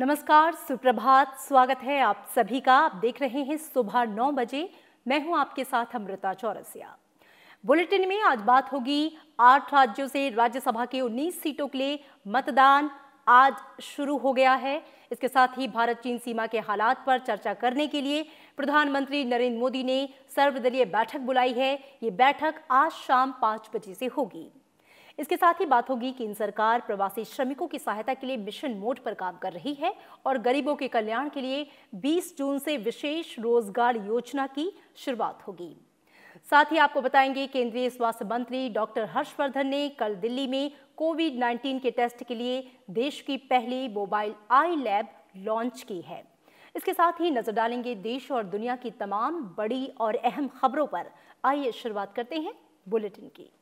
नमस्कार, सुप्रभात। स्वागत है आप सभी का। आप देख रहे हैं सुबह 9 बजे। मैं हूं आपके साथ अमृता चौरसिया। बुलेटिन में आज बात होगी 8 राज्यों से राज्यसभा के 19 सीटों के लिए मतदान आज शुरू हो गया है। इसके साथ ही भारत चीन सीमा के हालात पर चर्चा करने के लिए प्रधानमंत्री नरेंद्र मोदी ने सर्वदलीय बैठक बुलाई है। ये बैठक आज शाम 5 बजे से होगी। इसके साथ ही बात होगी केंद्र सरकार प्रवासी श्रमिकों की सहायता के लिए मिशन मोड पर काम कर रही है और गरीबों के कल्याण के लिए 20 जून से विशेष रोजगार योजना की शुरुआत होगी। साथ ही आपको बताएंगे केंद्रीय स्वास्थ्य मंत्री डॉक्टर हर्षवर्धन ने कल दिल्ली में कोविड-19 के टेस्ट के लिए देश की पहली मोबाइल आई लैब लॉन्च की है। इसके साथ ही नजर डालेंगे देश और दुनिया की तमाम बड़ी और अहम खबरों पर। आइए शुरुआत करते हैं बुलेटिन की।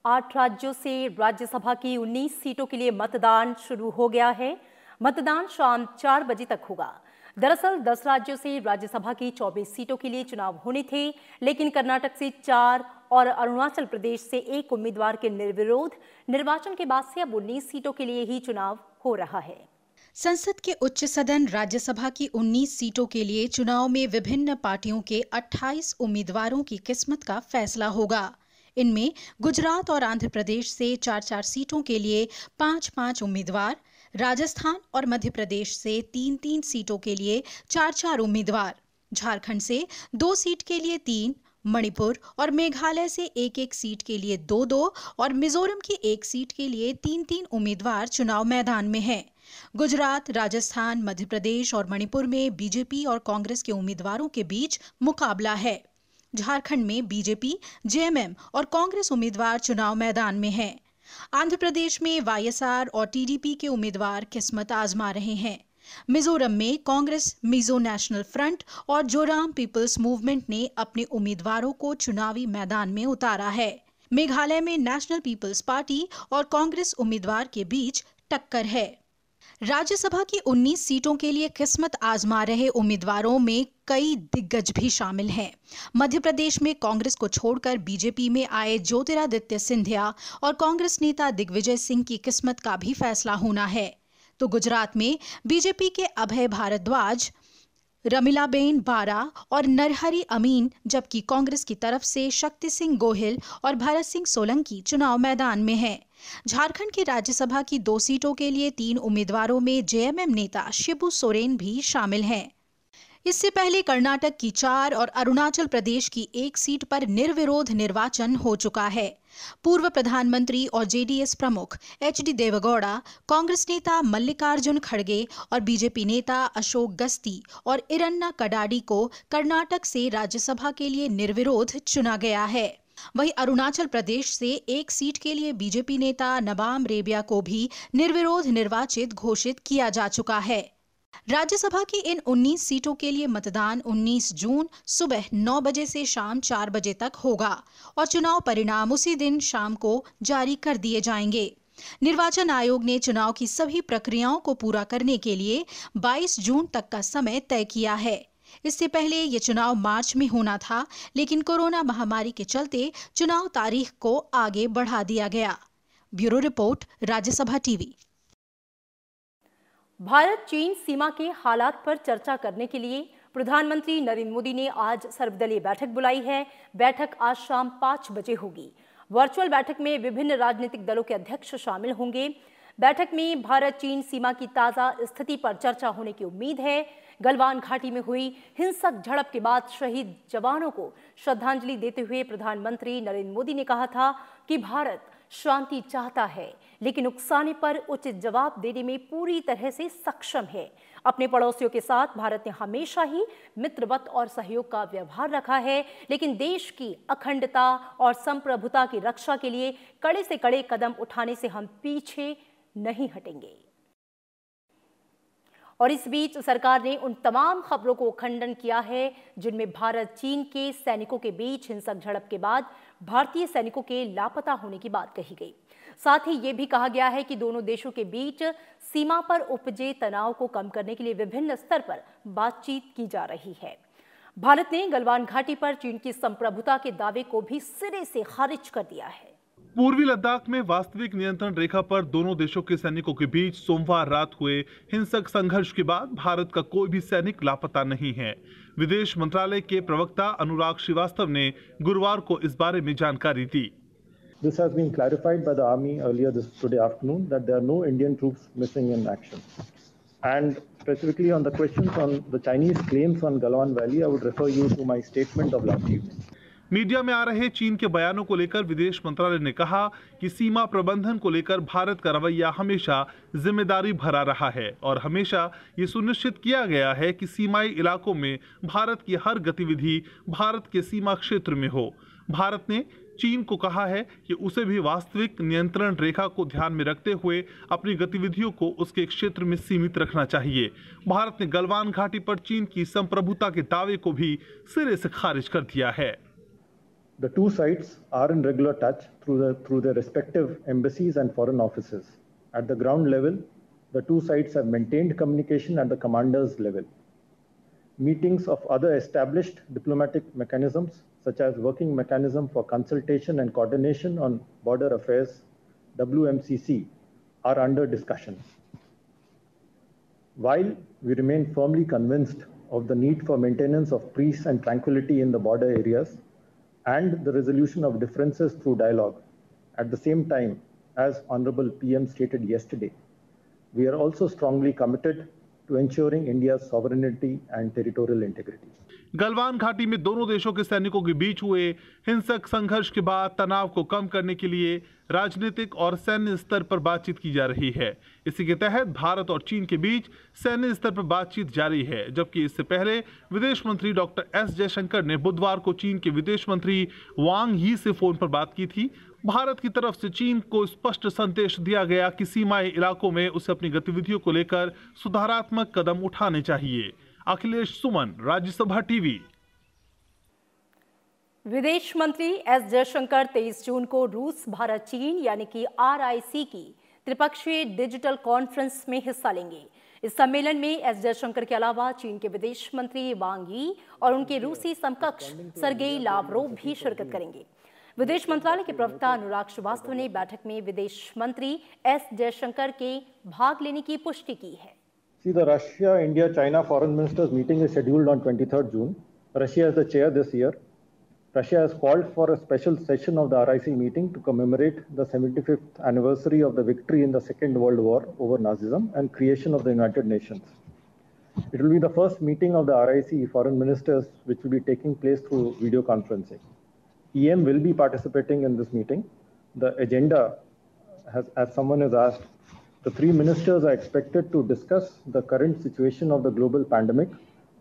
8 राज्यों से राज्यसभा की 19 सीटों के लिए मतदान शुरू हो गया है। मतदान शाम 4 बजे तक होगा। दरअसल 10 राज्यों से राज्यसभा की 24 सीटों के लिए चुनाव होने थे, लेकिन कर्नाटक से 4 और अरुणाचल प्रदेश से 1 उम्मीदवार के निर्विरोध निर्वाचन के बाद से अब 19 सीटों के लिए ही चुनाव हो रहा है। संसद के उच्च सदन राज्यसभा की 19 सीटों के लिए चुनाव में विभिन्न पार्टियों के 28 उम्मीदवारों की किस्मत का फैसला होगा। इनमें गुजरात और आंध्र प्रदेश से 4-4 सीटों के लिए 5-5 उम्मीदवार, राजस्थान और मध्य प्रदेश से 3-3 सीटों के लिए 4-4 उम्मीदवार, झारखंड से 2 सीट के लिए 3, मणिपुर और मेघालय से 1-1 सीट के लिए 2-2 और मिजोरम की 1 सीट के लिए 3-3 उम्मीदवार चुनाव मैदान में हैं। गुजरात, राजस्थान, मध्य प्रदेश और मणिपुर में बीजेपी और कांग्रेस के उम्मीदवारों के बीच मुकाबला है। झारखंड में बीजेपी, जेएमएम और कांग्रेस उम्मीदवार चुनाव मैदान में हैं। आंध्र प्रदेश में वाईएसआर और टीडीपी के उम्मीदवार किस्मत आजमा रहे हैं। मिजोरम में कांग्रेस, मिजो नेशनल फ्रंट और जोराम पीपल्स मूवमेंट ने अपने उम्मीदवारों को चुनावी मैदान में उतारा है। मेघालय में नेशनल पीपल्स पार्टी और कांग्रेस उम्मीदवार के बीच टक्कर है। राज्यसभा की 19 सीटों के लिए किस्मत आजमा रहे उम्मीदवारों में कई दिग्गज भी शामिल हैं। मध्य प्रदेश में कांग्रेस को छोड़कर बीजेपी में आए ज्योतिरादित्य सिंधिया और कांग्रेस नेता दिग्विजय सिंह की किस्मत का भी फैसला होना है। तो गुजरात में बीजेपी के अभय भारद्वाज, रमिलाबेन बारा और नरहरि अमीन, जबकि कांग्रेस की तरफ से शक्ति सिंह गोहिल और भरत सिंह सोलंकी चुनाव मैदान में हैं। झारखंड की राज्यसभा की 2 सीटों के लिए 3 उम्मीदवारों में जेएमएम नेता शिबू सोरेन भी शामिल हैं। इससे पहले कर्नाटक की 4 और अरुणाचल प्रदेश की 1 सीट पर निर्विरोध निर्वाचन हो चुका है। पूर्व प्रधानमंत्री और जेडीएस प्रमुख एचडी देवेगौड़ा, कांग्रेस नेता मल्लिकार्जुन खड़गे और बीजेपी नेता अशोक गस्ती और इरन्ना कडाडी को कर्नाटक से राज्यसभा के लिए निर्विरोध चुना गया है। वहीं अरुणाचल प्रदेश से 1 सीट के लिए बीजेपी नेता नबाम रेबिया को भी निर्विरोध निर्वाचित घोषित किया जा चुका है। राज्यसभा की इन 19 सीटों के लिए मतदान 19 जून सुबह 9 बजे से शाम 4 बजे तक होगा और चुनाव परिणाम उसी दिन शाम को जारी कर दिए जाएंगे। निर्वाचन आयोग ने चुनाव की सभी प्रक्रियाओं को पूरा करने के लिए 22 जून तक का समय तय किया है। इससे पहले ये चुनाव मार्च में होना था, लेकिन कोरोना महामारी के चलते चुनाव तारीख को आगे बढ़ा दिया गया। Bureau report, Rajya Sabha TV. Bharat चीन सीमा के हालात पर चर्चा करने के लिए प्रधानमंत्री नरेंद्र मोदी ने आज सर्वदलीय बैठक बुलाई है। बैठक आज शाम 5 बजे होगी। वर्चुअल बैठक में विभिन्न राजनीतिक दलों के अध्यक्ष शामिल होंगे। बैठक में भारत चीन सीमा की ताजा स्थिति पर चर्चा होने की उम्मीद है। गलवान घाटी में हुई हिंसक झड़प के बाद शहीद जवानों को श्रद्धांजलि देते हुए प्रधानमंत्री नरेंद्र मोदी ने कहा था कि भारत शांति चाहता है, लेकिन उकसाने पर उचित जवाब देने में पूरी तरह से सक्षम है। अपने पड़ोसियों के साथ भारत ने हमेशा ही मित्रवत और सहयोग का व्यवहार रखा है, लेकिन देश की अखंडता और संप्रभुता की रक्षा के लिए कड़े से कड़े कदम उठाने से हम पीछे नहीं हटेंगे। और इस बीच सरकार ने उन तमाम खबरों को खंडन किया है जिनमें भारत चीन के सैनिकों के बीच हिंसक झड़प के बाद भारतीय सैनिकों के लापता होने की बात कही गई। साथ ही ये भी कहा गया है कि दोनों देशों के बीच सीमा पर उपजे तनाव को कम करने के लिए विभिन्न स्तर पर बातचीत की जा रही है। भारत ने गलवान घाटी पर चीन की संप्रभुता के दावे को भी सिरे से खारिज कर दिया है। पूर्वी लद्दाख में वास्तविक नियंत्रण रेखा पर दोनों देशों के सैनिकों के बीच सोमवार रात हुए हिंसक संघर्ष के बाद भारत का कोई भी सैनिक लापता नहीं है। विदेश मंत्रालय के प्रवक्ता अनुराग श्रीवास्तव ने गुरुवार को इस बारे में जानकारी दी। This has been clarified by the army earlier today afternoon that there are no Indian troops missing in action. And specifically on the questions on the Chinese claims on Galwan Valley, I would refer you to my statement of last evening. Media में आ रहे चीन के बयानों को लेकर विदेश मंत्रालय ने कहा कि सीमा प्रबंधन को लेकर भारत का रवैया हमेशा जिम्मेदारी भरा रहा है और हमेशा ये सुनिश्चित किया गया है कि सीमाई इलाकों में भारत की हर गतिविधि भारत के सीमा क्षेत्र में हो। भारत ने चीन को कहा है कि उसे भी वास्तविक नियंत्रण रेखा को ध्यान में रखते हुए अपनी गतिविधियों को उसके क्षेत्र में सीमित रखना चाहिए। भारत ने गलवान घाटी पर चीन की संप्रभुता के दावे को भी सिरे से खारिज कर दिया है। The two sides are in regular touch through their respective embassies and foreign offices. At the ground level, the two sides have maintained communication at the commanders level. Meetings of other established diplomatic mechanisms, such as Working Mechanism for Consultation and Coordination on Border Affairs, WMCC, are under discussion. While we remain firmly convinced of the need for maintenance of peace and tranquility in the border areas, and the resolution of differences through dialogue. At the same time, as Honorable PM stated yesterday, we are also strongly committed to ensuring India's sovereignty and territorial integrity. Galwan घाटी में दोनों देशों के सैनिकों के बीच हुए हिंसक संघर्ष के बाद तनाव को कम करने के लिए राजनीतिक और सैन्य स्तर पर बातचीत की जा रही है। इसी के तहत भारत और चीन के बीच सैन्य स्तर पर बातचीत जारी है, जबकि इससे पहले विदेश मंत्री डॉक्टर एस जयशंकर ने बुधवार को चीन के विदेश मंत्री वांग यी से फोन पर बात की थी। भारत की तरफ से चीन को स्पष्ट संदेश दिया गया कि सीमाई इलाकों में उसे अपनी गतिविधियों को लेकर सुधारात्मक कदम उठाने चाहिए। अखिलेश सुमन, राज्यसभा टीवी। विदेश मंत्री एस जयशंकर 23 जून को रूस भारत चीन यानी कि RIC की त्रिपक्षीय डिजिटल कॉन्फ्रेंस में हिस्सा लेंगे। इस सम्मेलन में एस जयशंकर के अलावा चीन के विदेश मंत्री वांग यी और उनके रूसी समकक्ष सर्गेई लावरोव भी शिरकत करेंगे। विदेश मंत्रालय के प्रवक्ता अनुराग श्रीवास्तव ने बैठक में विदेश मंत्री एस जयशंकर के भाग लेने की पुष्टि की है। See, the Russia-India-China foreign ministers meeting is scheduled on 23rd June. Russia is the chair this year. Russia has called for a special session of the RIC meeting to commemorate the 75th anniversary of the victory in the Second World War over Nazism and creation of the United Nations. It will be the first meeting of the RIC foreign ministers which will be taking place through video conferencing. EM will be participating in this meeting. The agenda, as someone has asked, the three ministers are expected to discuss the current situation of the global pandemic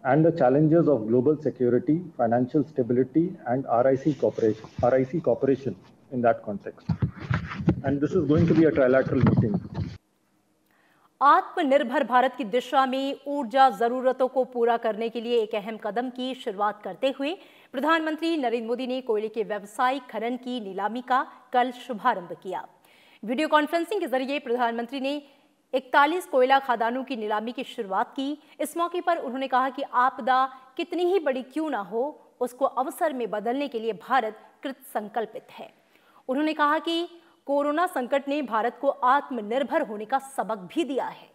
and the challenges of global security, financial stability, and RIC cooperation in that context. And this is going to be a trilateral meeting. आत्मनिर्भर भारत की दिशा में ऊर्जा जरूरतों को पूरा करने के लिए एक अहम कदम की शुरुआत करते हुए प्रधानमंत्री नरेंद्र मोदी ने कोयले के व्यावसायिक खनन की नीलामी का कल शुभारंभ किया। वीडियो कॉन्फ्रेंसिंग के जरिए प्रधानमंत्री ने 41 कोयला खदानों की नीलामी की शुरुआत की। इस मौके पर उन्होंने कहा कि आपदा कितनी ही बड़ी क्यों ना हो, उसको अवसर में बदलने के लिए भारत कृत संकल्पित है। उन्होंने कहा कि कोरोना संकट ने भारत को आत्मनिर्भर होने का सबक भी दिया है।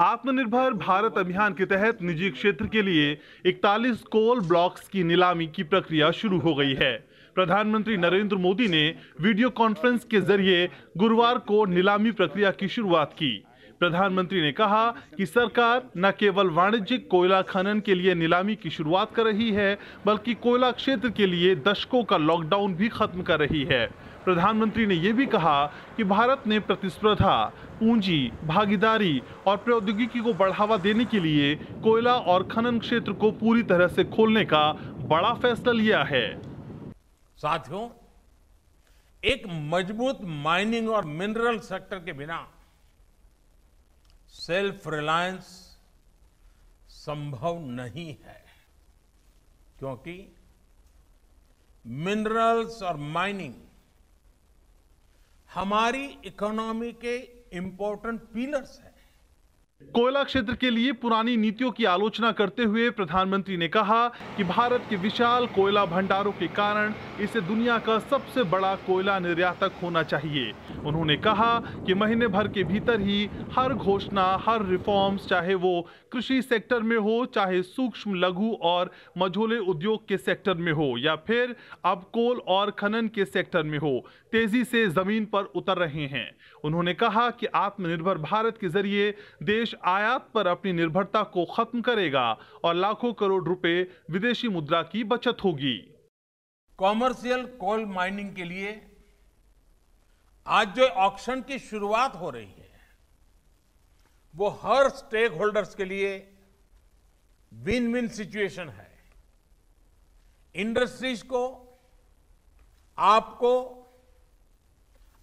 आत्मनिर्भर भारत अभियान के तहत निजी क्षेत्र के लिए 41 कोल ब्लॉक्स की नीलामी की प्रक्रिया शुरू हो गई है। प्रधानमंत्री नरेंद्र मोदी ने वीडियो कॉन्फ्रेंस के जरिए गुरुवार को नीलामी प्रक्रिया की शुरुआत की। प्रधानमंत्री ने कहा कि सरकार न केवल वाणिज्यिक कोयला खनन के लिए नीलामी की शुरुआत कर रही है, बल्कि कोयला क्षेत्र के लिए दशकों का लॉकडाउन भी खत्म कर रही है। प्रधानमंत्री ने यह भी कहा कि भारत ने प्रतिस्पर्धा, पूंजी, भागीदारी और प्रौद्योगिकी को बढ़ावा देने के लिए कोयला और खनन क्षेत्र को पूरी तरह से खोलने का बड़ा फैसला लिया है। साथियों, एक मजबूत माइनिंग और मिनरल सेक्टर के बिना सेल्फ रिलायंस संभव नहीं है, क्योंकि मिनरल्स और माइनिंग हमारी इकोनॉमी के इंपॉर्टेंट पिलर्स हैं। कोयला क्षेत्र के लिए पुरानी नीतियों की आलोचना करते हुए प्रधानमंत्री ने कहा कि भारत के विशाल कोयला भंडारों के कारण इसे दुनिया का सबसे बड़ा कोयला निर्यातक होना चाहिए। उन्होंने कहा कि महीने भर के भीतर ही हर घोषणा, हर रिफॉर्म्स, चाहे वो कृषि सेक्टर में हो, चाहे सूक्ष्म, लघु और मझोले उद्योग के सेक्टर में हो, या फिर अब कोल और खनन के सेक्टर में हो, तेजी से जमीन पर उतर रहे हैं। उन्होंने कहा कि आत्मनिर्भर भारत के जरिए देश आयात पर अपनी निर्भरता को खत्म करेगा और लाखों करोड़ रुपए विदेशी मुद्रा की बचत होगी। कॉमर्शियल कोल माइनिंग के लिए आज जो ऑक्शन की शुरुआत हो रही है, वो हर स्टेक होल्डर्स के लिए विन विन सिचुएशन है। इंडस्ट्रीज को, आपको,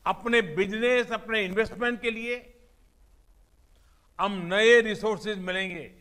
अपने बिजनेस, अपने इन्वेस्टमेंट के लिए हम नए रिसोर्सेज मिलेंगे।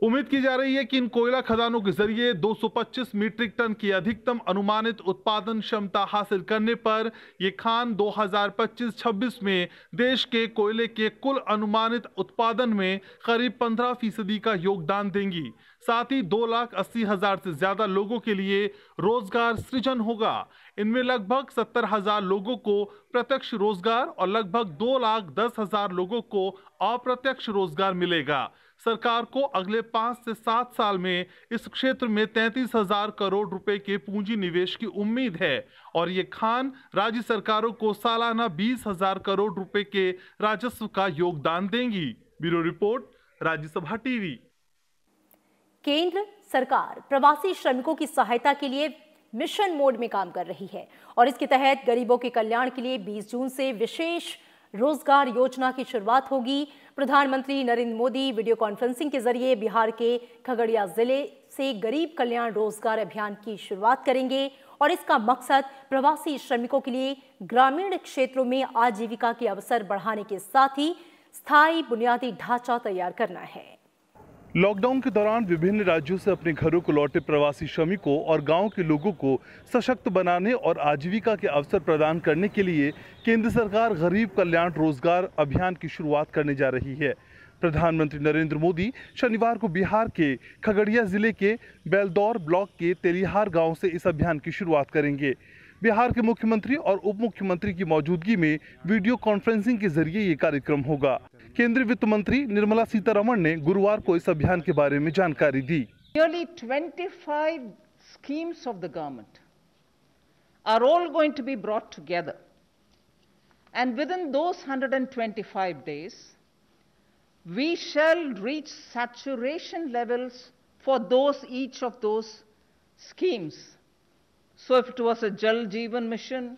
उम्मीद की जा रही है कि इन कोयला खदानों के जरिए 225 मीट्रिक टन की अधिकतम अनुमानित उत्पादन क्षमता हासिल करने पर ये खान 2025-26 में देश के कोयले के कुल अनुमानित उत्पादन में करीब 15% का योगदान देंगी। साथ ही 2,80,000 से ज्यादा लोगों के लिए रोजगार सृजन होगा। इनमें लगभग 70,000 लोगों को प्रत्यक्ष रोजगार और लगभग 2,10,000 लोगों को अप्रत्यक्ष रोजगार मिलेगा। सरकार को अगले 5 से 7 साल में इस क्षेत्र में 33,000 करोड़ रुपए के पूंजी निवेश की उम्मीद है और ये खान राज्य सरकारों को सालाना 20,000 करोड़ रुपए के राजस्व का योगदान देंगी। Bureau report, Rajya Sabha TV. केंद्र सरकार प्रवासी श्रमिकों की सहायता के लिए मिशन मोड में काम कर रही है और इसके तहत गरीबों के कल्याण के लिए 20 जून से विशेष रोजगार योजना की शुरुआत होगी। प्रधानमंत्री नरेंद्र मोदी वीडियो कॉन्फ्रेंसिंग के जरिए बिहार के खगड़िया जिले से गरीब कल्याण रोजगार अभियान की शुरुआत करेंगे और इसका मकसद प्रवासी श्रमिकों के लिए ग्रामीण क्षेत्रों में आजीविका के अवसर बढ़ाने के साथ ही स्थायी बुनियादी ढांचा तैयार करना है। लॉकडाउन के दौरान विभिन्न राज्यों से अपने घरों को लौटे प्रवासी श्रमिकों और गांव के लोगों को सशक्त बनाने और आजीविका के अवसर प्रदान करने के लिए केंद्र सरकार गरीब कल्याण रोजगार अभियान की शुरुआत करने जा रही है। प्रधानमंत्री नरेंद्र मोदी शनिवार को बिहार के खगड़िया जिले के बेलदौर ब्लॉक के तेलिहार गांव से इस अभियान की शुरुआत करेंगे। बिहार के मुख्यमंत्री और उप मुख्यमंत्री की मौजूदगी में वीडियो कॉन्फ्रेंसिंग के जरिए ये कार्यक्रम होगा। केंद्रीय वित्त मंत्री निर्मला सीतारमण ने गुरुवार को इस अभियान के बारे में जानकारी दी। Nearly 25 schemes of the government are all going to be brought together, and within those 125 days, we shall reach saturation levels for each of those schemes. So if it was a Jal Jeevan mission,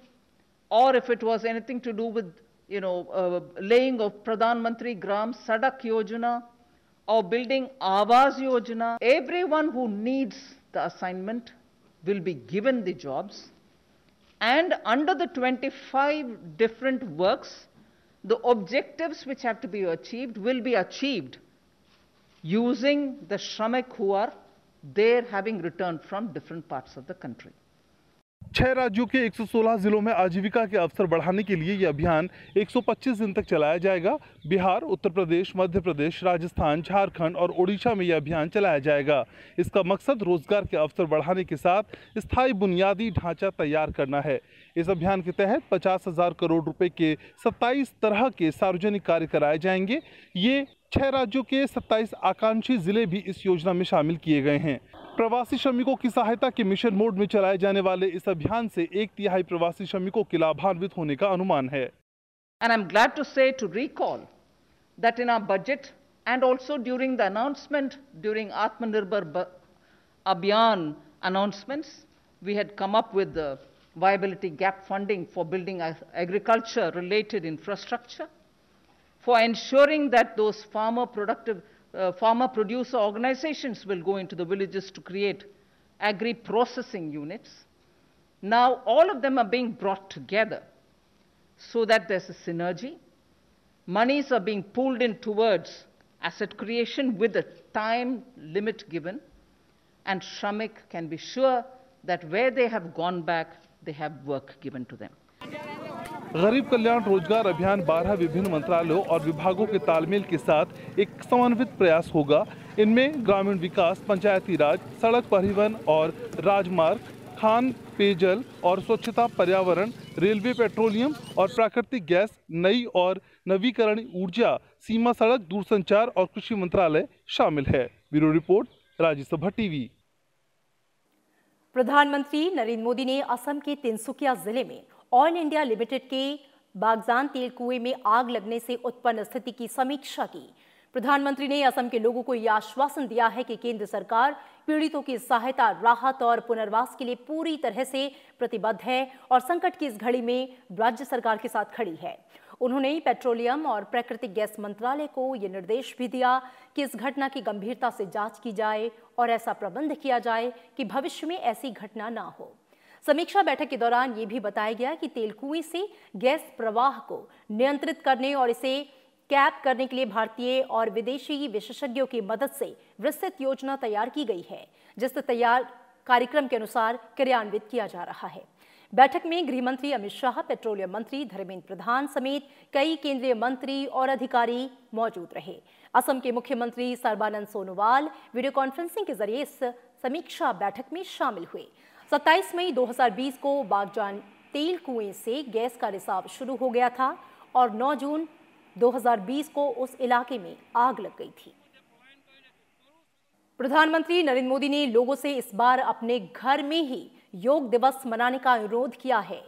or if it was anything to do with, laying of Pradhan Mantri Gram Sadak Yojana, or building Awas Yojana, everyone who needs the assignment will be given the jobs. And under the 25 different works, the objectives which have to be achieved will be achieved using the Shramik who are there having returned from different parts of the country. 6 राज्यों के 116 जिलों में आजीविका के अवसर बढ़ाने के लिए यह अभियान 125 दिन तक चलाया जाएगा। बिहार, उत्तर प्रदेश, मध्य प्रदेश, राजस्थान, झारखंड और ओडिशा में यह अभियान चलाया जाएगा। इसका मकसद रोजगार के अवसर बढ़ाने के साथ स्थायी बुनियादी ढांचा तैयार करना है। इस अभियान के तहत 50,000 करोड़ रुपए के 27 तरह के सार्वजनिक कार्य कराए जाएंगे। ये 6 राज्यों के 27 आकांक्षी जिले भी इस योजना में शामिल किए गए हैं। प्रवासी श्रमिकों की सहायता के मिशन मोड में चलाए जाने वाले इस अभियान से 1/3 प्रवासी श्रमिकों के लाभान्वित होने का अनुमान है। And I'm glad to say, to recall, that in our budget and also during the announcement, during Atmanirbhar Abhiyan announcements, we had come up with the viability gap funding for building agriculture related infrastructure, for ensuring that those farmer producer organizations will go into the villages to create agri-processing units. Now all of them are being brought together so that there's a synergy. Monies are being pulled in towards asset creation with a time limit given, and Shramik can be sure that where they have gone back, they have work given to them. गरीब कल्याण रोजगार अभियान 12 विभिन्न मंत्रालयों और विभागों के तालमेल के साथ एक समन्वित प्रयास होगा। इनमें ग्रामीण विकास, पंचायती राज, सड़क परिवहन और राजमार्ग, खान पेयजल और स्वच्छता, पर्यावरण, रेलवे, पेट्रोलियम और प्राकृतिक गैस, नई और नवीकरणीय ऊर्जा, सीमा सड़क, दूरसंचार और कृषि मंत्रालय शामिल है। Bureau report, Rajya Sabha TV. प्रधानमंत्री नरेंद्र मोदी ने असम के तिनसुकिया जिले में ऑयल इंडिया लिमिटेड के बागजान तेल कुएं में आग लगने से उत्पन्न स्थिति की समीक्षा की। प्रधानमंत्री ने असम के लोगों को यह आश्वासन दिया है कि केंद्र सरकार पीड़ितों की सहायता, राहत और पुनर्वास के लिए पूरी तरह से प्रतिबद्ध है और संकट की इस घड़ी में राज्य सरकार के साथ खड़ी है। उन्होंने पेट्रोलियम और प्राकृतिक गैस मंत्रालय को यह निर्देश भी दिया कि इस घटना की गंभीरता से जांच की जाए और ऐसा प्रबंध किया जाए कि भविष्य में ऐसी घटना ना हो। समीक्षा बैठक के दौरान ये भी बताया गया कि तेल कुएं से गैस प्रवाह को नियंत्रित करने और इसे कैप करने के लिए भारतीय और विदेशी विशेषज्ञों की मदद से विस्तृत योजना तैयार की गई है, जिसे तैयार कार्यक्रम के अनुसार क्रियान्वित किया जा रहा है। बैठक में गृह मंत्री अमित शाह, पेट्रोलियम मंत्री धर्मेंद्र प्रधान समेत कई केंद्रीय मंत्री और अधिकारी मौजूद रहे। असम के मुख्यमंत्री सर्बानंद सोनोवाल वीडियो कॉन्फ्रेंसिंग के जरिए इस समीक्षा बैठक में शामिल हुए। 27 मई 2020 को बागजान तेल कुएं से गैस का रिसाव शुरू हो गया था और 9 जून 2020 को उस इलाके में आग लग गई थी। प्रधानमंत्री नरेंद्र मोदी ने लोगों से इस बार अपने घर में ही योग दिवस मनाने का अनुरोध किया है।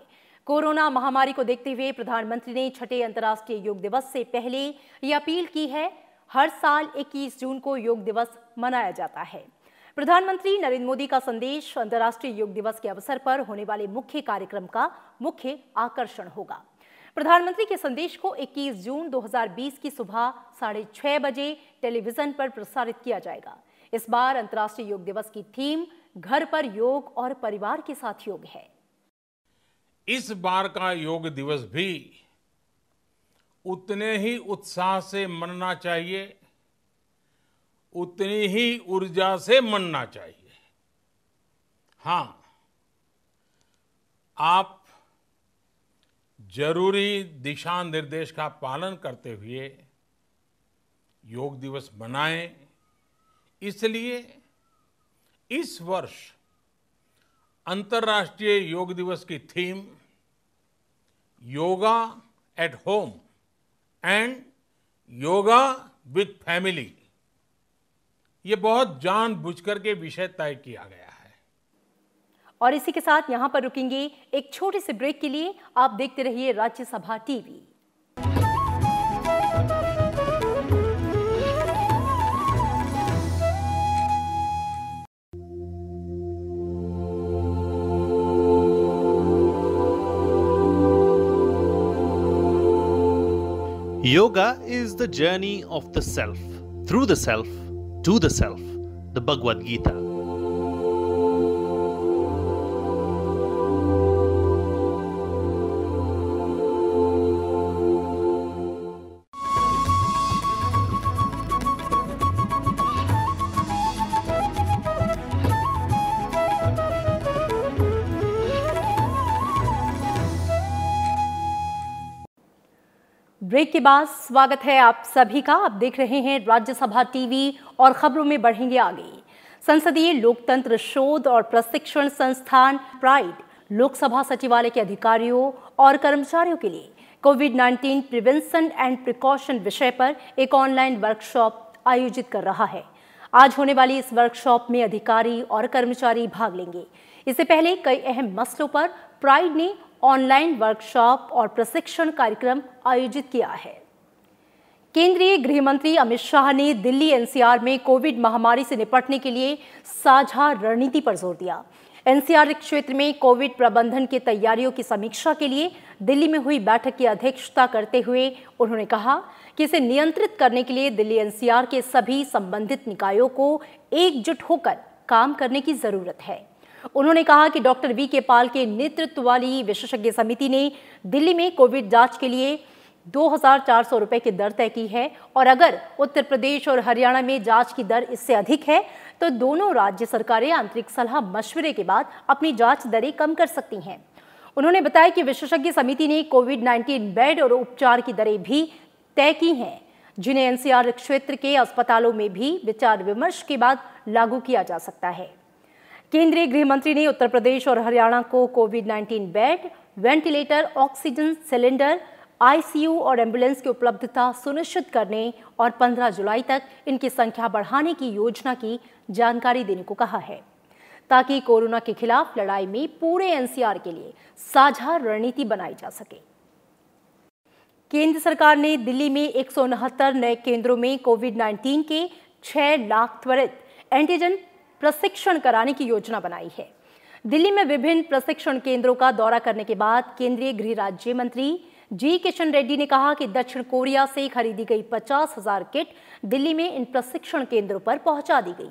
कोरोना महामारी को देखते हुए प्रधानमंत्री ने 6ठे अंतर्राष्ट्रीय योग दिवस से पहले यह अपील की है। हर साल 21 जून को योग दिवस मनाया जाता है। प्रधानमंत्री नरेंद्र मोदी का संदेश अंतर्राष्ट्रीय योग दिवस के अवसर पर होने वाले मुख्य कार्यक्रम का मुख्य आकर्षण होगा। प्रधानमंत्री के संदेश को 21 जून 2020 की सुबह 6:30 बजे टेलीविजन पर प्रसारित किया जाएगा। इस बार अंतर्राष्ट्रीय योग दिवस की थीम घर पर योग और परिवार के साथ योग है। इस बार का योग दिवस भी उतने ही उत्साह से मनना चाहिए, उतनी ही ऊर्जा से मनना चाहिए। हाँ, आप जरूरी दिशा निर्देश का पालन करते हुए योग दिवस मनाएं। इसलिए इस वर्ष अंतर्राष्ट्रीय योग दिवस की theme yoga at home and yoga with family, ये बहुत जानबूझकर के विषय तय किया गया है। और इसी के साथ यहां पर रुकेंगे एक छोटे से ब्रेक के लिए। आप देखते रहिए Rajya Sabha TV. Yoga is the journey of the self, through the self, to the self, the Bhagavad Gita. Break के बाद स्वागत है आप सभी का। आप देख रहे हैं राज्यसभा टीवी और खबरों में बढ़ेंगे आगे। संसदीय लोकतंत्र शोध और प्रशिक्षण संस्थान प्राइड लोकसभा सचिवालय के अधिकारियों और कर्मचारियों के लिए कोविड-19 प्रिवेंशन एंड प्रिकॉशन विषय पर एक ऑनलाइन वर्कशॉप आयोजित कर रहा है। आज होने वाली इस वर्कशॉप में अधिकारी और कर्मचारी भाग लेंगे। इससे पहले कई अहम मसलों पर प्राइड ने ऑनलाइन वर्कशॉप और प्रशिक्षण कार्यक्रम आयोजित किया है। केंद्रीय गृह मंत्री अमित शाह ने दिल्ली एनसीआर में कोविड महामारी से निपटने के लिए साझा रणनीति पर जोर दिया। एनसीआर क्षेत्र में कोविड प्रबंधन की तैयारियों की समीक्षा के लिए दिल्ली में हुई बैठक की अध्यक्षता करते हुए उन्होंने कहा कि इसे नियंत्रित करने के लिए दिल्ली एनसीआर के सभी संबंधित निकायों को एकजुट होकर काम करने की जरूरत है। उन्होंने कहा कि डॉक्टर वी के पाल के नेतृत्व वाली विशेषज्ञ समिति ने दिल्ली में कोविड जांच के लिए 2,400 रुपए की दर तय की है और अगर उत्तर प्रदेश और हरियाणा में जांच की दर इससे अधिक है तो दोनों राज्य सरकारें आंतरिक सलाह मशवरे के बाद अपनी जांच दरें कम कर सकती हैं। उन्होंने बताया कि विशेषज्ञ समिति ने कोविड-19 बेड और उपचार की दरें भी तय की हैं, जिन्हें एनसीआर क्षेत्र के अस्पतालों में भी विचार विमर्श के बाद लागू किया जा सकता है। केंद्रीय गृह मंत्री ने उत्तर प्रदेश और हरियाणा को कोविड-19 bed, ventilator, oxygen cylinder, ICU और एम्बुलेंस की उपलब्धता सुनिश्चित करने और 15 जुलाई तक इनकी संख्या बढ़ाने की योजना की जानकारी देने को कहा है, ताकि कोरोना के खिलाफ लड़ाई में पूरे एनसीआर के लिए साझा रणनीति बनाई जा सके। केंद्र सरकार ने दिल्ली में 169 नए केंद्रों में कोविड-19 के 6 लाख त्वरित एंटीजन प्रशिक्षण कराने की योजना बनाई है। दिल्ली में विभिन्न प्रशिक्षण केंद्रों का दौरा करने के बाद केंद्रीय गृह राज्य मंत्री जी किशन रेड्डी ने कहा कि दक्षिण कोरिया से खरीदी गई 50,000 किट दिल्ली में इन प्रशिक्षण केंद्रों पर पहुंचा दी गई।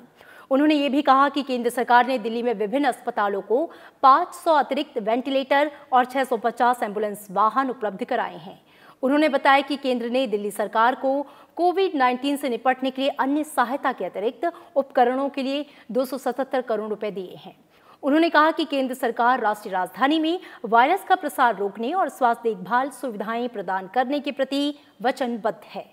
उन्होंने ये भी कहा कि केंद्र सरकार ने दिल्ली में विभिन्न अस्पतालों को 500 अतिरिक्त वेंटिलेटर और 650 एम्बुलेंस वाहन उपलब्ध कराए हैं। उन्होंने बताया कि केंद्र ने दिल्ली सरकार को कोविड-19 से निपटने के लिए अन्य सहायता के अतिरिक्त उपकरणों के लिए 277 करोड़ रुपए दिए हैं। उन्होंने कहा कि केंद्र सरकार राष्ट्रीय राजधानी में वायरस का प्रसार रोकने और स्वास्थ्य देखभाल सुविधाएं प्रदान करने के प्रति वचनबद्ध है।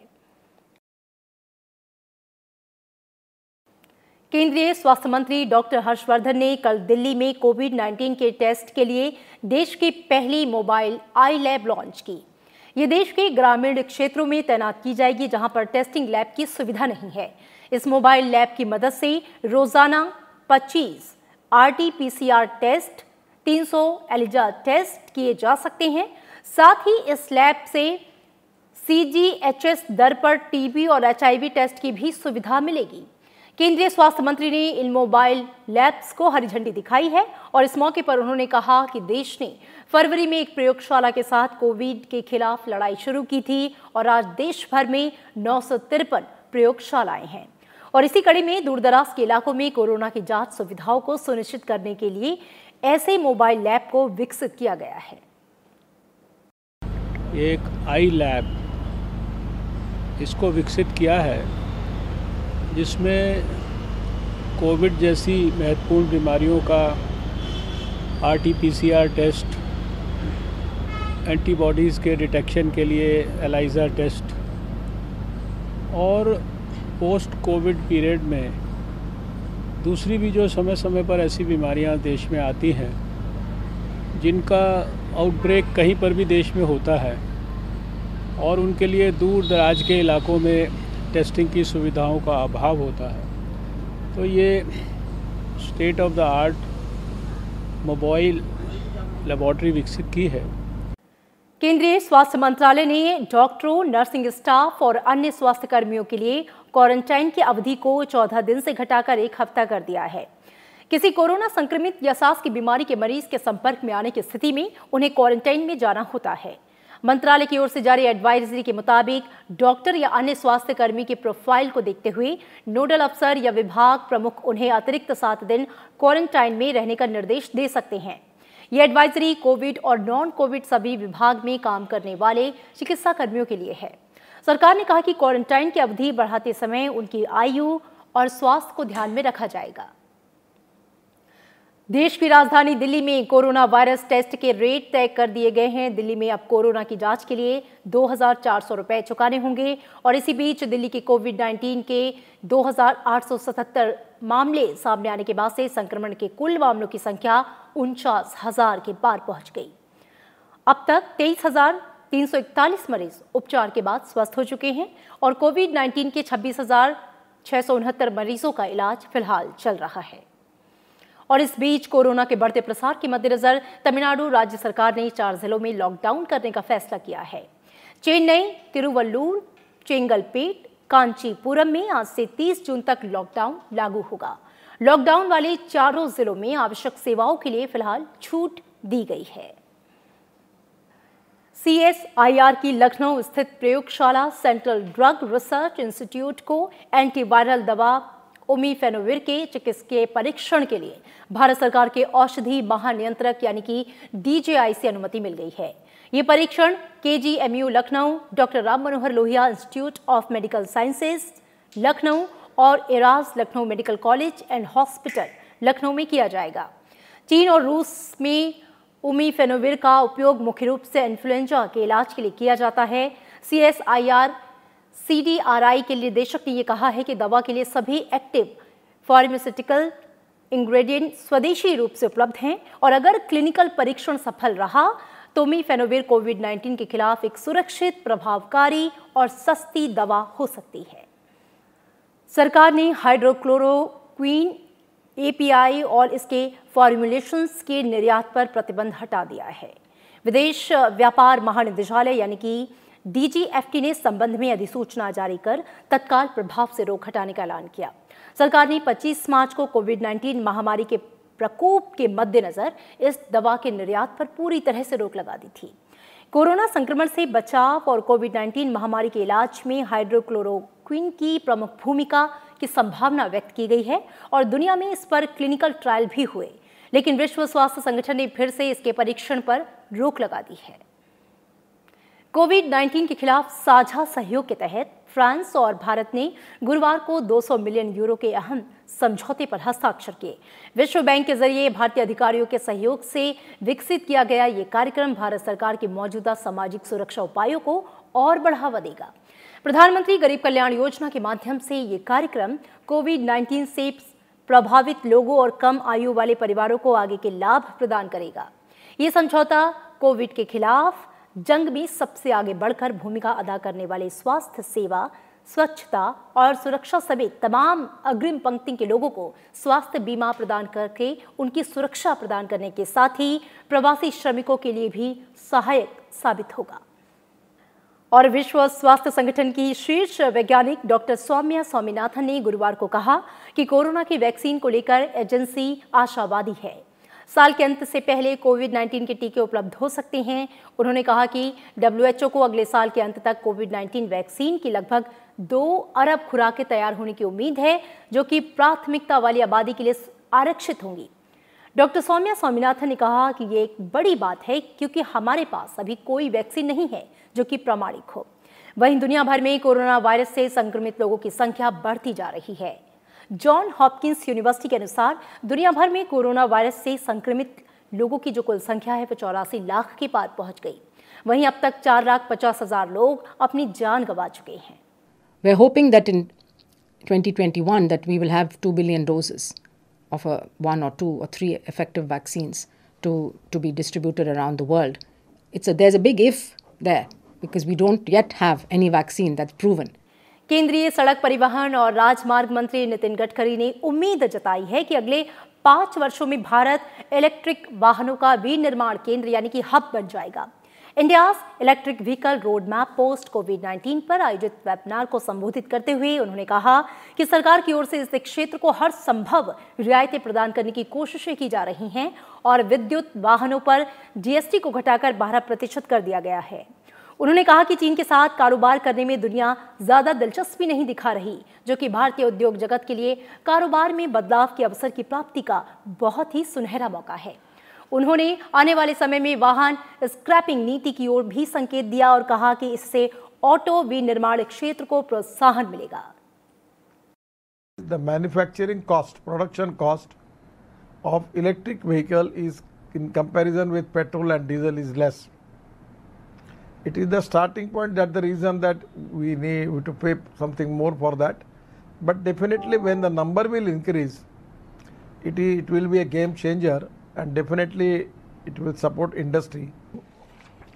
केंद्रीय स्वास्थ्य मंत्री डॉक्टर हर्षवर्धन ने कल दिल्ली में कोविड-19 के टेस्ट के लिए देश की पहली मोबाइल आई लैब लॉन्च की। ये देश के ग्रामीण क्षेत्रों में तैनात की जाएगी, जहां पर टेस्टिंग लैब की सुविधा नहीं है। इस मोबाइल लैब की मदद से रोजाना 25 RT-PCR टेस्ट, 300 एलिजा टेस्ट किए जा सकते हैं। साथ ही इस लैब से CGHS दर पर टीबी और HIV टेस्ट की भी सुविधा मिलेगी। केंद्रीय स्वास्थ्य मंत्री ने इन मोबाइल लैब्स को हरी झंडी दिखाई है और इस मौके पर उन्होंने कहा कि देश ने फरवरी में एक प्रयोगशाला के साथ कोविड के खिलाफ लड़ाई शुरू की थी और आज देश भर में 953 प्रयोगशालाएं हैं और इसी कड़ी में दूरदराज के इलाकों में कोरोना की जांच सुविधाओं को सुनिश्चित करने के लिए ऐसे मोबाइल लैब को विकसित किया गया है। एक आई लैब इसको विकसित किया है, जिसमें कोविड जैसी महत्वपूर्ण बीमारियों का RT-PCR टेस्ट, एंटीबॉडीज़ के डिटेक्शन के लिए एलाइजा टेस्ट और पोस्ट कोविड पीरियड में दूसरी भी जो समय समय पर ऐसी बीमारियां देश में आती हैं जिनका आउटब्रेक कहीं पर भी देश में होता है और उनके लिए दूर दराज के इलाकों में टेस्टिंग की सुविधाओं का अभाव होता है, तो ये state of the art mobile laboratory विकसित की है। केंद्रीय स्वास्थ्य मंत्रालय ने डॉक्टरों, नर्सिंग स्टाफ और अन्य स्वास्थ्य कर्मियों के लिए क्वारंटाइन की अवधि को 14 दिन से घटाकर 1 हफ्ता कर दिया है। किसी कोरोना संक्रमित या सांस की बीमारी के मरीज के संपर्क में आने की स्थिति में उन्हें क्वारंटाइन में जाना होता है। मंत्रालय की ओर से जारी एडवाइजरी के मुताबिक डॉक्टर या अन्य स्वास्थ्य कर्मी के प्रोफाइल को देखते हुए नोडल अफसर या विभाग प्रमुख उन्हें अतिरिक्त 7 दिन क्वारंटाइन में रहने का निर्देश दे सकते हैं। यह एडवाइजरी कोविड और नॉन कोविड सभी विभाग में काम करने वाले चिकित्सा कर्मियों के लिए है। सरकार ने कहा कि क्वारंटाइन की अवधि बढ़ाते समय उनकी आयु और स्वास्थ्य को ध्यान में रखा जाएगा। देश की राजधानी दिल्ली में कोरोना वायरस टेस्ट के रेट तय कर दिए गए हैं। दिल्ली में अब कोरोना की जांच के लिए 2,400 रुपए चुकाने होंगे और इसी बीच दिल्ली के कोविड-19 के 2,877 मामले सामने आने के बाद से संक्रमण के कुल मामलों की संख्या 49,000 के पार पहुंच गई। अब तक 23,341 मरीज उपचार के बाद स्वस्थ हो चुके हैं और कोविड-19 के 26,669 मरीजों का इलाज फिलहाल चल रहा है। और इस बीच कोरोना के बढ़ते प्रसार के मद्देनजर तमिलनाडु राज्य सरकार ने 4 जिलों में लॉकडाउन करने का फैसला किया है। चेन्नई, तिरुवल्लुर, चेंगलपेट, कांचीपुरम में आज से 30 जून तक लॉकडाउन लागू होगा। लॉकडाउन वाले चारों जिलों में आवश्यक सेवाओं के लिए फिलहाल छूट दी गई है। CSIR की लखनऊ स्थित प्रयोगशाला सेंट्रल ड्रग रिसर्च इंस्टीट्यूट को एंटीवायरल दवा ओमिफेनोविर के चिकित्सकीय परीक्षण के लिए भारत सरकार के औषधि महानियंत्रक यानी कि DJI से अनुमति मिल गई है। ये परीक्षण KGMU Lucknow, doctor Ram Manohar Lohia institute of medical sciences Lucknow और Era's Lucknow medical college and hospital Lucknow में किया जाएगा। चीन और रूस में उमीफेनोविर का उपयोग मुख्य रूप से इन्फ्लुएंजा के इलाज के लिए किया जाता है। CSIR CDRI के निदेशक ने यह कहा है कि दवा के लिए सभी एक्टिव फार्मास्यूटिकल इंग्रेडिएंट स्वदेशी रूप से उपलब्ध हैं और अगर क्लिनिकल परीक्षण सफल रहा तो उमीफेनोविर कोविड-19 के खिलाफ एक सुरक्षित, प्रभावकारी और सस्ती दवा हो सकती है। सरकार ने हाइड्रोक्लोरोक्विन API और इसके फॉर्मुलेशंस के निर्यात पर प्रतिबंध हटा दिया है। विदेश व्यापार महानिदेशालय यानी कि DGFT ने इस संबंध में अधिसूचना जारी कर तत्काल प्रभाव से रोक हटाने का ऐलान किया। सरकार ने 25 मार्च को कोविड-19 महामारी के प्रकोप के मद्देनजर इस दवा के निर्यात पर पूरी तरह से रोक लगा दी थी। कोरोना संक्रमण से बचाव और कोविड-19 महामारी के इलाज में हाइड्रोक्लोरोक्विन की प्रमुख भूमिका की संभावना व्यक्त की गई है और दुनिया में इस पर क्लिनिकल ट्रायल भी हुए, लेकिन विश्व स्वास्थ्य संगठन ने फिर से इसके परीक्षण पर रोक लगा दी है। कोविड-19 के खिलाफ साझा सहयोग के तहत फ्रांस और भारत ने गुरुवार को 200 मिलियन यूरो के अहम समझौते पर हस्ताक्षर किए। विश्व बैंक के जरिए भारतीय अधिकारियों के सहयोग से विकसित किया गया ये कार्यक्रम भारत सरकार के मौजूदा सामाजिक सुरक्षा उपायों को और बढ़ावा देगा। प्रधानमंत्री गरीब कल्याण योजना के माध्यम से ये कार्यक्रम कोविड-19 से प्रभावित लोगों और कम आयु वाले परिवारों को आगे के लाभ प्रदान करेगा। ये समझौता कोविड के खिलाफ जंग में सबसे आगे बढ़कर भूमिका अदा करने वाले स्वास्थ्य सेवा, स्वच्छता और सुरक्षा समेत तमाम अग्रिम पंक्ति के लोगों को स्वास्थ्य बीमा प्रदान करके उनकी सुरक्षा प्रदान करने के साथ ही प्रवासी श्रमिकों के लिए भी सहायक साबित होगा। और विश्व स्वास्थ्य संगठन की शीर्ष वैज्ञानिक डॉक्टर सौम्या स्वामीनाथन ने गुरुवार को कहा कि कोरोना की वैक्सीन को लेकर एजेंसी आशावादी है। साल के अंत से पहले कोविड-19 के टीके उपलब्ध हो सकते हैं। उन्होंने कहा कि WHO को अगले साल के अंत तक कोविड-19 वैक्सीन की लगभग 2 अरब खुराकें तैयार होने की उम्मीद है, जो कि प्राथमिकता वाली आबादी के लिए आरक्षित होंगी। डॉक्टर सौम्या स्वामीनाथन ने कहा कि ये एक बड़ी बात है क्योंकि हमारे पास अभी कोई वैक्सीन नहीं है जो कि प्रामाणिक हो। वहीं दुनिया भर में कोरोना वायरस से संक्रमित लोगों की संख्या बढ़ती जा रही है। जॉन हॉपकिंस यूनिवर्सिटी के अनुसार दुनिया भर में कोरोना वायरस से संक्रमित लोगों की जो कुल संख्या है वो 84 लाख के पार पहुंच गई। वहीं अब तक 4,50,000 लोग अपनी जान गंवा चुके हैं। We are hoping that in 2021 that we will have 2 billion doses of 1 or 2 or 3 effective vaccines to be distributed around the world. There's a big if there because we don't yet have any vaccine that's proven. केंद्रीय सड़क परिवहन और राजमार्ग मंत्री नितिन गडकरी ने उम्मीद जताई है कि अगले 5 वर्षों में भारत इलेक्ट्रिक वाहनों का विनिर्माण केंद्र यानी कि हब बन जाएगा। India's electric vehicle road map post कोविड-19 पर आयोजित वेबिनार को संबोधित करते हुए उन्होंने कहा कि सरकार की ओर से इस क्षेत्र को हर संभव रियायतें प्रदान करने की कोशिशें की जा रही हैं और विद्युत वाहनों पर GST को घटाकर 12% कर दिया गया है। उन्होंने कहा कि चीन के साथ कारोबार करने में दुनिया ज्यादा दिलचस्पी नहीं दिखा रही, जो कि भारतीय उद्योग जगत के लिए कारोबार में बदलाव के अवसर की प्राप्ति का बहुत ही सुनहरा मौका है। उन्होंने आने वाले समय में वाहन स्क्रैपिंग नीति की ओर भी संकेत दिया और कहा कि इससे ऑटो विनिर्माण क्षेत्र को प्रोत्साहन मिलेगा। The manufacturing cost, production cost of electric vehicle is in comparison with petrol and diesel is less. It is the starting point, that's the reason that we need to pay something more for that. But definitely when the number will increase, it will be a game changer and definitely it will support industry.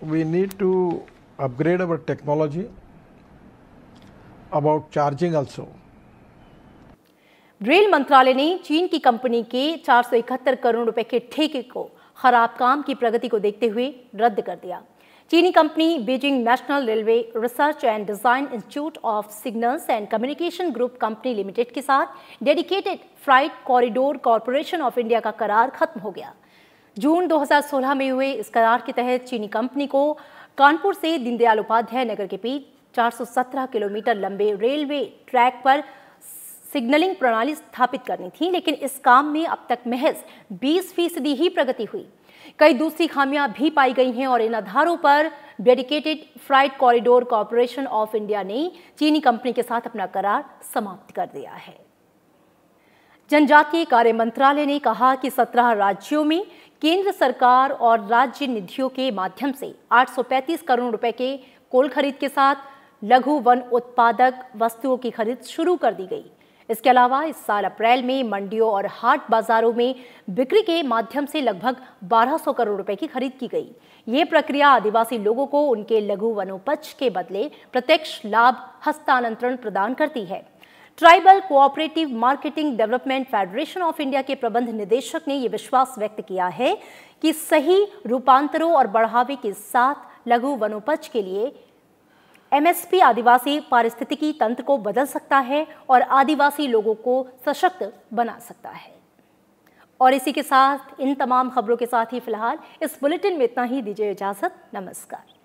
We need to upgrade our technology about charging also. Rail मंत्रालय ने चीन की company के 471 करोड़ रुपए के ठेके को खराब काम की प्रगति को देखते हुए रद्द कर दिया। चीनी company Beijing national railway research and design institute of signals and communication group company limited के साथ dedicated freight corridor corporation of India का करार खत्म हो गया। जून 2016 में हुए इस करार के तहत चीनी कंपनी को कानपुर से दीनदयाल उपाध्याय नगर के बीच 417 किलोमीटर लंबे रेलवे ट्रैक पर सिग्नलिंग प्रणाली स्थापित करनी थी, लेकिन इस काम में अब तक महज 20% ही प्रगति हुई। कई दूसरी खामियां भी पाई गई हैं और इन आधारों पर dedicated freight corridor corporation of India ने चीनी कंपनी के साथ अपना करार समाप्त कर दिया है। जनजातीय कार्य मंत्रालय ने कहा कि 17 राज्यों में केंद्र सरकार और राज्य निधियों के माध्यम से 835 करोड़ रुपए के कोल खरीद के साथ लघु वन उत्पादक वस्तुओं की खरीद शुरू कर दी गई। इसके अलावा इस साल अप्रैल में मंडियों और हाट बाजारों में बिक्री के माध्यम से लगभग 1200 करोड़ रुपए की खरीद की गई। ये प्रक्रिया आदिवासी लोगों को उनके लघु वनोपज के बदले प्रत्यक्ष लाभ हस्तांतरण प्रदान करती है। Tribal cooperative marketing development federation of India के प्रबंध निदेशक ने यह विश्वास व्यक्त किया है कि सही रूपांतरों और बढ़ावे के साथ लघु वनोपज के लिए एमएसपी आदिवासी पारिस्थितिकी तंत्र को बदल सकता है और आदिवासी लोगों को सशक्त बना सकता है। और इसी के साथ इन तमाम खबरों के साथ ही फिलहाल इस बुलेटिन में इतना ही। दीजिए इजाजत। नमस्कार।